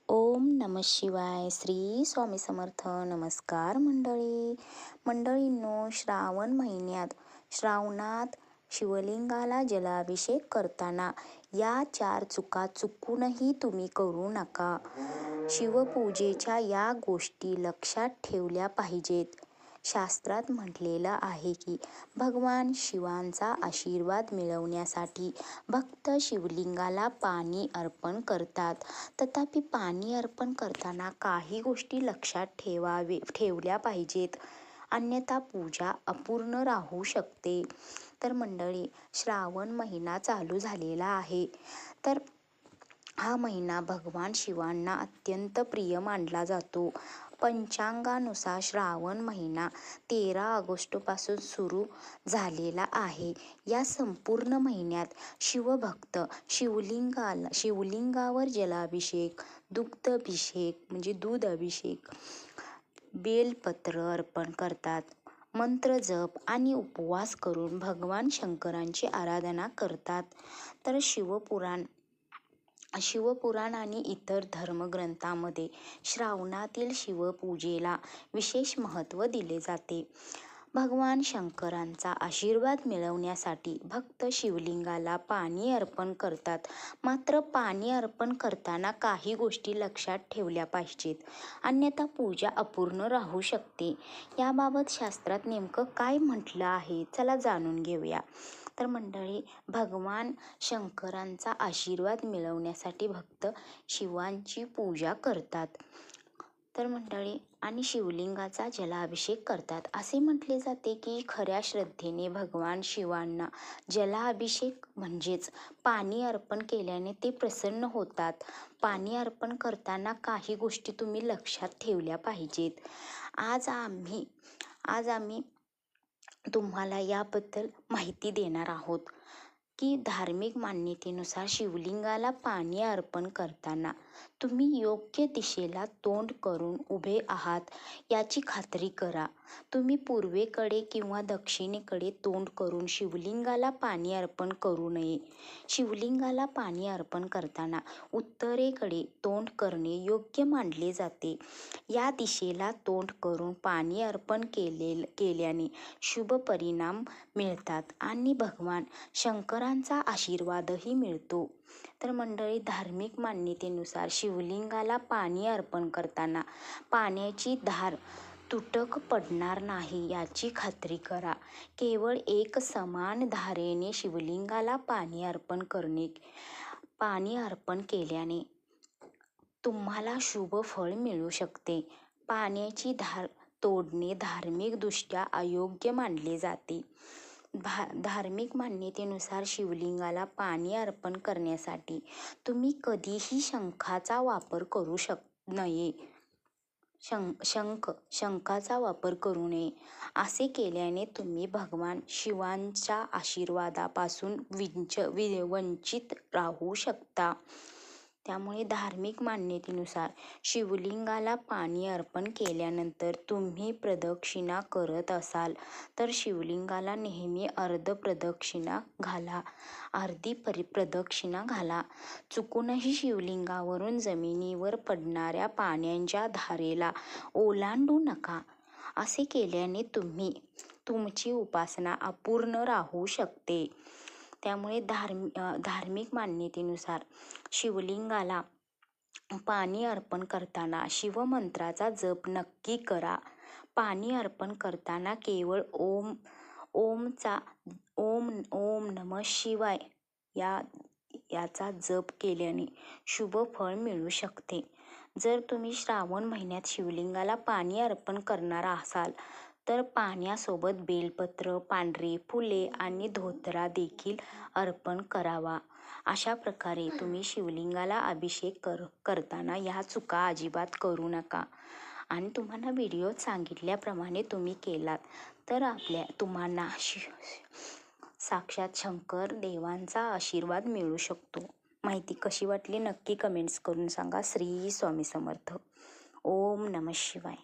ओम नम शिवाय. श्री स्वामी समर्थ. नमस्कार मंडळींनो, श्रावण महिन्यात श्रावणात शिवलिंगाला जलाभिषेक करताना या 4 चुका चुकूनही तुम्ही करू नका. शिवपूजेच्या या गोष्टी लक्षात ठेवल्या पाहिजेत. शास्त्रात म्हटलेलं आहे की भगवान शिवांचा आशीर्वाद मिळवण्यासाठी भक्त शिवलिंगाला पाणी अर्पण करतात. तथापि पाणी अर्पण करताना काही गोष्टी लक्षात ठेवल्या पाहिजेत, अन्यथा पूजा अपूर्ण राहू शकते. तर मंडळी, श्रावण महिना चालू झालेला आहे. तर हा महिना भगवान शिवांना अत्यंत प्रिय मानला जातो. पंचांगानुसार श्रावण महिना 13 ऑगस्टपासून सुरू झालेला आहे. या संपूर्ण महिन्यात शिवभक्त शिवलिंगावर जलाभिषेक, दुग्धाभिषेक म्हणजे दूध अभिषेक, बेलपत्र अर्पण करतात. मंत्र जप आणि उपवास करून भगवान शंकरांची आराधना करतात. तर शिवपुराण आणि इतर धर्मग्रंथांमध्ये श्रावणातील शिवपूजेला विशेष महत्त्व दिले जाते. भगवान शंकरांचा आशीर्वाद मिळवण्यासाठी भक्त शिवलिंगाला पाणी अर्पण करतात. मात्र पाणी अर्पण करताना काही गोष्टी लक्षात ठेवल्या पाहिजेत, अन्यथा पूजा अपूर्ण राहू शकते. याबाबत शास्त्रात नेमकं काय म्हटलं आहे, चला जाणून घेऊया. तर मंडळी, भगवान शंकरांचा आशीर्वाद मिळवण्यासाठी भक्त शिवांची पूजा करतात. तर मंडळी, आणि शिवलिंगाचा जलाभिषेक करतात. असे म्हटले जाते की खऱ्या श्रद्धेने भगवान शिवांना जलाभिषेक म्हणजेच पाणी अर्पण केल्याने ते प्रसन्न होतात. पाणी अर्पण करताना काही गोष्टी तुम्ही लक्षात ठेवल्या पाहिजेत. आज आम्ही तुम्हाला याबद्दल माहिती देणार आहोत की धार्मिक मान्यतेनुसार शिवलिंगाला पाणी अर्पण करताना तुम्ही योग्य दिशेला तोंड करून उभे आहात याची खात्री करा. तुम्ही पूर्वेकडे किंवा दक्षिणेकडे तोंड करून शिवलिंगाला पाणी अर्पण करू नये. शिवलिंगाला पाणी अर्पण करताना उत्तरेकडे तोंड करणे योग्य मानले जाते. या दिशेला तोंड करून पाणी अर्पण केल्याने शुभ परिणाम मिळतात आणि भगवान शंकरांचा आशीर्वादही मिळतो. तर मंडळी, धार्मिक मान्यतेनुसार शिवलिंगाला पाणी अर्पण करताना पाण्याची धार तुटक पडणार नाही याची खात्री करा. केवळ एक समान धारेने शिवलिंगाला पाणी अर्पण केल्याने तुम्हाला शुभ फळ मिळू शकते. पाण्याची धार तोडणे धार्मिकदृष्ट्या अयोग्य मानले जाते. धार्मिक मान्यतेनुसार शिवलिंगाला पाणी अर्पण करण्यासाठी तुम्ही कधीही शंखाचा वापर करू नये. शंखाचा वापर करू नये. असे केल्याने तुम्ही भगवान शिवांच्या आशीर्वादापासून वंचित राहू शकता. त्यामुळे धार्मिक मान्यतेनुसार शिवलिंगाला पाणी अर्पण केल्यानंतर तुम्ही प्रदक्षिणा करत असाल तर शिवलिंगाला नेहमी अर्धी प्रदक्षिणा घाला. चुकूनही शिवलिंगावरून जमिनीवर पडणाऱ्या पाण्याच्या धारेला ओलांडू नका. असे केल्याने तुमची उपासना अपूर्ण राहू शकते. त्यामुळे धार्मिक मान्यतेनुसार शिवलिंगाला पाणी अर्पण करताना शिवमंत्राचा जप नक्की करा. पाणी अर्पण करताना केवळ ओम नमः शिवाय याचा जप केल्याने शुभ फळ मिळू शकते. जर तुम्ही श्रावण महिन्यात शिवलिंगाला पाणी अर्पण करणार असाल तर पाण्यासोबत बेलपत्र, पांढरी फुले आणि धोतरा देखील अर्पण करावा. अशा प्रकारे तुम्ही शिवलिंगाला अभिषेक करताना ह्या चुका अजिबात करू नका. आणि तुम्हाला व्हिडिओत सांगितल्याप्रमाणे तुम्ही केलात तर तुम्हाला साक्षात शंकर देवांचा आशीर्वाद मिळू शकतो. माहिती कशी वाटली नक्की कमेंट्स करून सांगा. श्री स्वामी समर्थ. ओम नमः शिवाय.